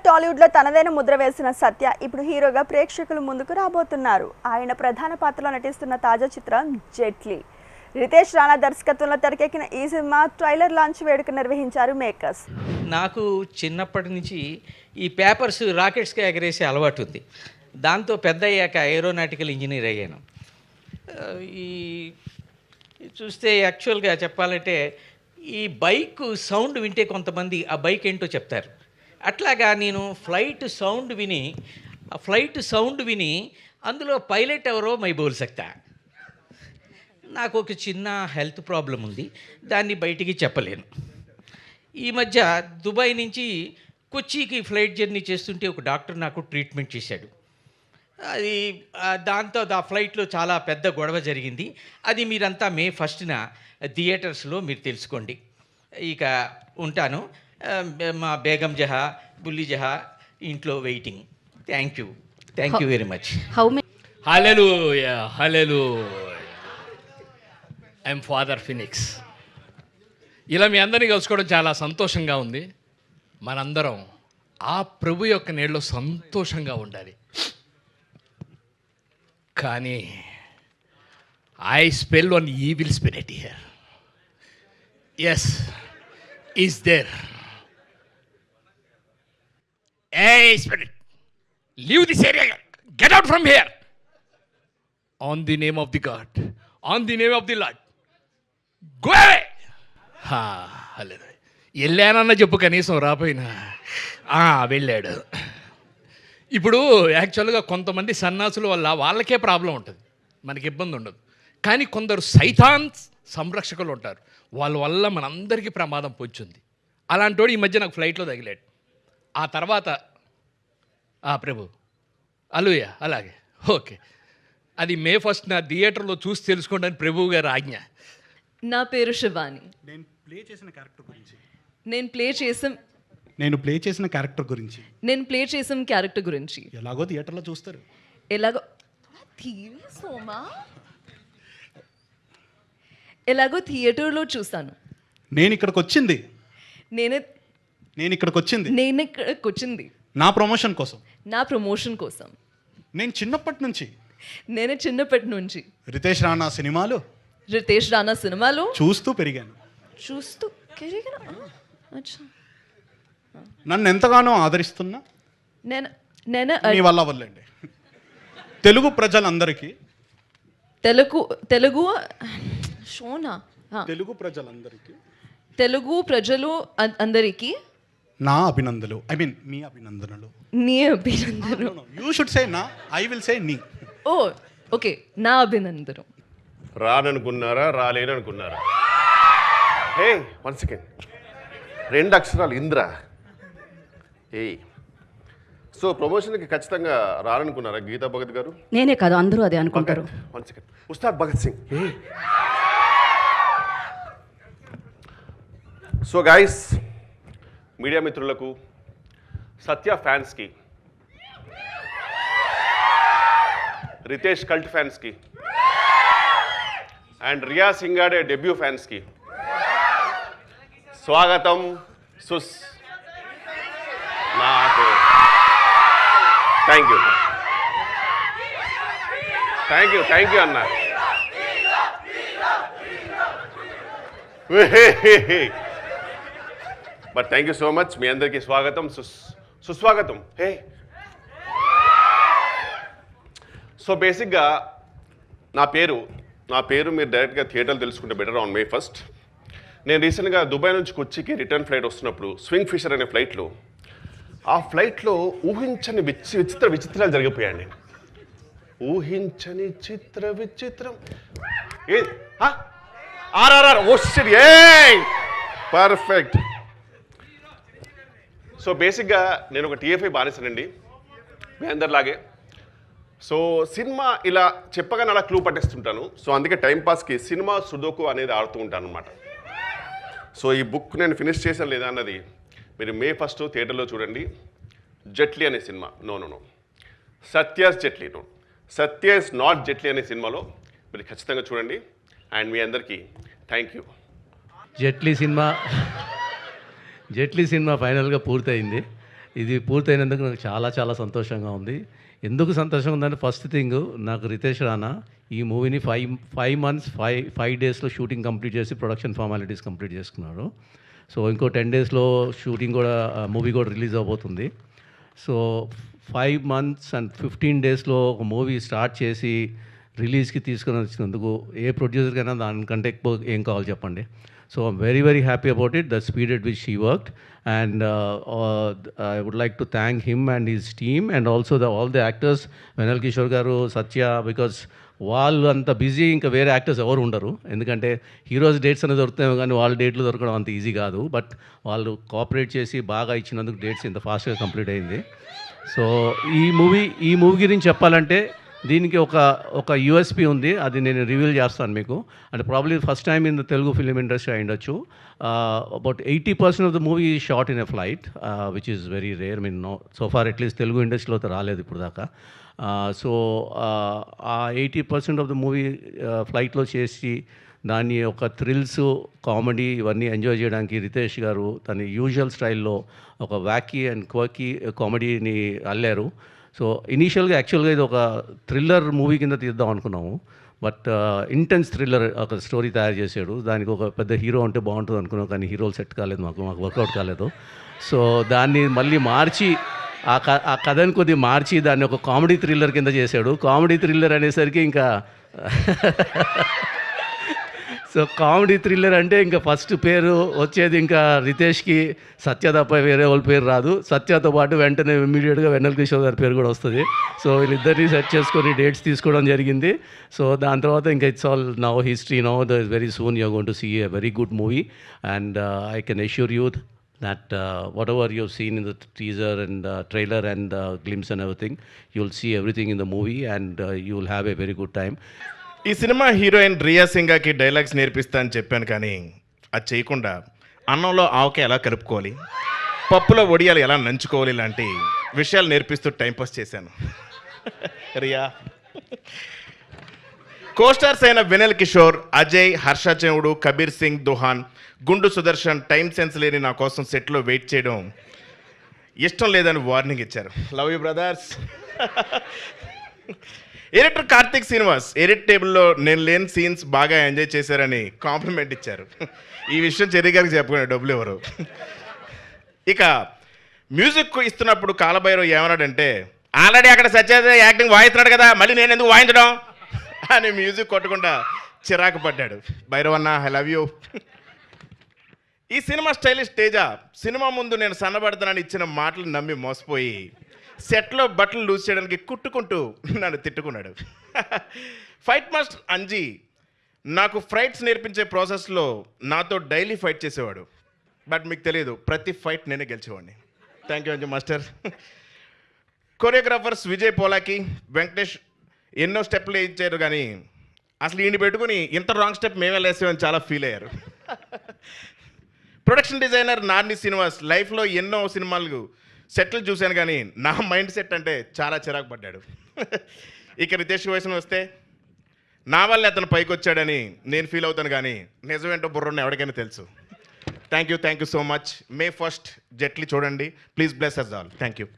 టాలీవుడ్ లో తనదైన ముద్ర వేసిన సత్య ఇప్పుడు హీరోగా ప్రేక్షకుల ముందుకు రాబోతున్నారు. ఆయన ప్రధాన పాత్రలో నటిస్తున్న తాజా చిత్రం జెట్లీ. రితేష్ రాణా దర్శకత్వంలో తెరకెక్కిన ఈ సినిమా ట్రైలర్ లాంచ్ వేడుక నిర్వహించారు మేకర్స్. నాకు చిన్నప్పటి నుంచి ఈ పేపర్స్ రాకెట్స్కి ఎగరేసే అలవాటు ఉంది. దాంతో పెద్ద అయ్యాక ఏరోనాటికల్ ఇంజనీర్ అయ్యాను. ఈ చూస్తే యాక్చువల్గా చెప్పాలంటే ఈ బైక్ సౌండ్ వింటే కొంతమంది ఆ బైక్ ఏంటో చెప్తారు. అట్లాగా నేను ఫ్లైట్ సౌండ్ విని అందులో పైలట్ ఎవరో మై బోల్ సక్తా. నాకు ఒక చిన్న హెల్త్ ప్రాబ్లం ఉంది, దాన్ని బయటికి చెప్పలేను. ఈ మధ్య దుబాయ్ నుంచి కొచ్చికి ఫ్లైట్ జర్నీ చేస్తుంటే ఒక డాక్టర్ నాకు ట్రీట్మెంట్ చేశాడు. అది దాంతో ఆ ఫ్లైట్లో చాలా పెద్ద గొడవ జరిగింది. అది మీరంతా మే 1న థియేటర్స్లో మీరు తెలుసుకోండి. ఇక ఉంటాను. మా బేగం జహా బుల్లి జహా ఇంట్లో waiting. Thank you very much. Hallelujah hallelujah. I'm father Phoenix. ఇలా మీ అందరినీ కలుసుకోవడం చాలా సంతోషంగా ఉంది. మనందరం ఆ ప్రభు యొక్క నీళ్ళలో సంతోషంగా ఉండాలి. కానీ I spell one evil spirit here. Yes, is there. Hey, spirit, leave this area. Get out from here. On the name of the God, on the name of the Lord, go away. Hallelujah. వెళ్ళానన్న చెప్పు, కనీసం రాపోయినా వెళ్ళాడు. ఇప్పుడు యాక్చువల్గా కొంతమంది సన్నాసుల వల్ల వాళ్ళకే problem ఉంటుంది, మనకి ఇబ్బంది ఉండదు. కానీ కొందరు సైతాన్ సంరక్షకులు ఉంటారు, వాళ్ళ వల్ల మనందరికీ ప్రమాదం పొంచుంది. అలాంటి వాడు ఈ మధ్య నాకు ఫ్లైట్లో తగిలాడు. ఆ తర్వాత ప్రభు అలుయ అలాగే ఓకే, అది మే 1న థియేటర్లో చూసి తెలుసుకోండి అని ప్రభువు గారు ఆజ్ఞ. నా పేరు శివాని. నేను ప్లే చేసిన క్యారెక్టర్ గురించి నేను ప్లే చేసిన క్యారెక్టర్ గురించి ఎలాగో థియేటర్లో చూస్తారు. ఎలాగో థియేటర్లో చూస్తాను. నేను ఇక్కడికి వచ్చింది నా ప్రమోషన్ కోసం. నేను చిన్నప్పటి నుంచి రితేష్ రాణా సినిమాలు చూస్తూ పెరిగాను. నన్ను ఎంతగానో ఆదరిస్తున్నా మీ వల్ల వల్లండి తెలుగు ప్రజలందరికీ తెలుగు ప్రజలు అందరికీ నా అభినందనలు. ఐ మీన్ మీ అభినందనలు. నీ అభినందనలు. యూ షుడ్ సే నా, ఐ విల్ సే నీ. ఓకే, నా అభినందనలు. రాననుకున్నారా, రాలేననుకున్నారా? హే, 1 సెకండ్. 2 అక్షరాలు ఇంద్ర. సో ప్రమోషన్కి ఖచ్చితంగా రాననుకున్నారా గీతా భగత్ గారు? నేనే కాదు, అందరూ అదే అనుకుంటారు. 1 second. Ustaad Bhagat Singh. So guys, media మిత్రులకు, సత్య ఫ్యాన్స్కి, రితేష్ కల్ట్ ఫ్యాన్స్కి అండ్ రియా సింగాడే డెబ్యూ ఫ్యాన్స్కి స్వాగతం. నాకు థ్యాంక్ యూ అన్న. But thank you so much. మీ అందరికీ స్వాగతం, సుస్వాగతం. సో బేసిక్గా నా పేరు మీరు డైరెక్ట్గా థియేటర్లు తెలుసుకుంటే బెటర్. ఆన్ మే 1 నేను రీసెంట్గా దుబాయ్ నుంచి కొచ్చికి రిటర్న్ ఫ్లైట్ వస్తున్నప్పుడు స్వింగ్ ఫిషర్ అనే ఆ ఫ్లైట్లో ఊహించని విచిత్రాలు జరిగిపోయాయండి. ఊహించని విచిత్రం ఆర్ఆర్ఆర్. పర్ఫెక్ట్. సో బేసిక్గా నేను ఒక టీఎఫ్ఐ బానిసనండి, మీ అందరిలాగే. సో సినిమా ఇలా చెప్పగానే అలా క్లూ పట్టేస్తుంటాను. సో అందుకే టైంపాస్కి సినిమా సుడోకు అనేది ఆడుతూ ఉంటాను అనమాట. సో ఈ బుక్ నేను ఫినిష్ చేశాను లేదా అన్నది మీరు మే 1 థియేటర్లో చూడండి. జెట్లీ అనే సినిమా. No Satya's Jetlee. Satya is not Jetlee అనే సినిమాలో మీరు ఖచ్చితంగా చూడండి. అండ్ మీ అందరికీ థ్యాంక్ యూ. జెట్లీ సినిమా ఫైనల్గా పూర్తయింది. ఇది పూర్తయినందుకు నాకు చాలా చాలా సంతోషంగా ఉంది. ఎందుకు సంతోషంగా ఉందంటే ఫస్ట్ థింగ్ నాకు రితేష్ రానా ఈ మూవీని ఫైవ్ మంత్స్ 5 డేస్లో షూటింగ్ కంప్లీట్ చేసి ప్రొడక్షన్ ఫార్మాలిటీస్ కంప్లీట్ చేసుకున్నారు. సో ఇంకో 10 డేస్లో షూటింగ్ కూడా మూవీ కూడా రిలీజ్ అవబోతుంది. సో 5 మంత్స్ అండ్ 15 డేస్లో ఒక మూవీ స్టార్ట్ చేసి రిలీజ్కి తీసుకొని వచ్చినందుకు ఏ ప్రొడ్యూసర్కైనా దానికంటే ఎక్కువ ఏం కావాలి చెప్పండి. So I'm very very happy about it, the speed at which he worked, and I would like to thank him and his team and also all the actors, వెనల్ కిషోర్ గారు, సత్య, బికాస్ వాళ్ళు అంత బిజీ ఇంకా వేరే యాక్టర్స్ ఎవరు ఉండరు. ఎందుకంటే heroes dates అనేది దొరుకుతాయి కానీ వాళ్ళ డేట్లు దొరకడం అంత ఈజీ కాదు. బట్ వాళ్ళు కోఆపరేట్ చేసి బాగా ఇచ్చినందుకు డేట్స్ ఇంత ఫాస్ట్గా కంప్లీట్ అయింది. సో ఈ మూవీ గురించి చెప్పాలంటే దీనికి ఒక యూఎస్పీ ఉంది, అది నేను రివీల్ చేస్తాను మీకు. అంటే probably first time in the Telugu film industry అయి ఉండొచ్చు. About 80% of the movie is shot in a flight, which is very rare. Mean no so far at least Telugu ఇండస్ట్రీలో రాలేదు ఇప్పుడు దాకా. సో ఆ 80% ఆఫ్ ద మూవీ ఫ్లైట్లో చేసి దాన్ని ఒక థ్రిల్స్, కామెడీ ఇవన్నీ ఎంజాయ్ చేయడానికి రితేష్ గారు తన యూజువల్ స్టైల్లో ఒక వ్యాకీ అండ్ క్వర్కీ కామెడీని అల్లారు. సో ఇనీషియల్గా యాక్చువల్గా ఇది ఒక థ్రిల్లర్ మూవీ కింద తీద్దాం అనుకున్నాము. బట్ ఇంటెన్స్ థ్రిల్లర్ ఒక స్టోరీ తయారు చేశాడు. దానికి ఒక పెద్ద హీరో అంటే బాగుంటుంది అనుకున్నాం, కానీ హీరోలు సెట్ కాలేదు, మాకు వర్కౌట్ కాలేదు. సో దాన్ని మళ్ళీ మార్చి ఆ కథని కొద్దిగా మార్చి దాన్ని ఒక కామెడీ థ్రిల్లర్ కింద చేశాడు. కామెడీ థ్రిల్లర్ అనేసరికి ఇంకా సో కామెడీ థ్రిల్లర్ అంటే ఇంకా ఫస్ట్ పేరు వచ్చేది ఇంకా రితేష్కి సత్య తప్ప వేరే వాళ్ళ పేరు రాదు. సత్యతో పాటు వెంటనే ఇమ్మీడియట్గా వెన్నెల కిషోర్ గారి పేరు కూడా వస్తుంది. సో వీళ్ళిద్దరినీ సెట్ చేసుకొని డేట్స్ తీసుకోవడం జరిగింది. సో దాని తర్వాత ఇంకా it's all now history. Now the very soon you're going to see a very good movie, and I can assure you that whatever you've seen in the teaser and trailer and glimpse and everything, you'll see everything in the movie, and you'll have a very good time. ఈ cinema heroine Riya సింగాకి dialogues నేర్పిస్తా అని చెప్పాను, కానీ అది చేయకుండా అన్నంలో ఆవకాయ ఎలా కలుపుకోవాలి, పప్పులో వడియాలు ఎలా నంచుకోవాలి ఇలాంటి విషయాలు నేర్పిస్తూ టైంపాస్ చేశాను. రియా కోస్టార్స్ అయిన వెనెల్ కిషోర్, అజయ్, హర్షచంద్రుడు, కబీర్ సింగ్ దుహాన్, గుండు సుదర్శన్ టైం సెన్స్ లేని నా కోసం సెట్లో వెయిట్ చేయడం ఇష్టం లేదని వార్నింగ్ ఇచ్చారు. Love you brothers. Editor Karthik Srinivas edit టేబుల్లో నేను లేని సీన్స్ బాగా ఎంజాయ్ చేశారని కాంప్లిమెంట్ ఇచ్చారు. ఈ విషయం చెర్రీ గారికి చెప్పుకునే డబ్బులు ఎవరు. ఇక మ్యూజిక్ ఇస్తున్నప్పుడు కాలభైరవ్ ఏమన్నాడంటే, ఆల్రెడీ అక్కడ సత్యదేవ్ యాక్టింగ్ వాయిస్తున్నాడు కదా, మళ్ళీ నేను ఎందుకు వాయించడం అని మ్యూజిక్ కొట్టకుండా చిరాకు పడ్డాడు. భైరవన్న ఐ లవ్ యూ. ఈ సినిమా స్టైలిష్ తేజ సినిమా ముందు నేను సన్నబడతానని ఇచ్చిన మాటలు నమ్మి మోసపోయి సెట్లో బట్టలు లూజ్ చేయడానికి కుట్టుకుంటూ నన్ను తిట్టుకున్నాడు. ఫైట్ మాస్టర్ అంజీ నాకు ఫైట్స్ నేర్పించే ప్రాసెస్లో నాతో డైలీ ఫైట్ చేసేవాడు. బట్ మీకు తెలియదు, ప్రతి ఫైట్ నేనే గెలిచేవాడిని. Thank you Anji master. Choreographers Vijay Polaki, Venkatesh ఎన్నో స్టెప్లు ఇచ్చారు, కానీ అసలు ఈయన పెట్టుకుని ఇంత రాంగ్ స్టెప్ మేమే వేసామని చాలా ఫీల్ అయ్యారు. ప్రొడక్షన్ డిజైనర్ నార్ని శ్రీనివాస్ లైఫ్లో ఎన్నో సినిమాలు సెట్లు చూశాను, కానీ నా మైండ్ సెట్ అంటే చాలా చిరాకు పడ్డాడు. ఇక రితేష్ వయసును వస్తే నా వల్ల అతను పైకి వచ్చాడని నేను ఫీల్ అవుతాను, కానీ నిజమేంటో బుర్రని ఎవరికైనా తెలుసు. Thank you so much. May 1st జెట్లీ చూడండి. Please bless us all. Thank you.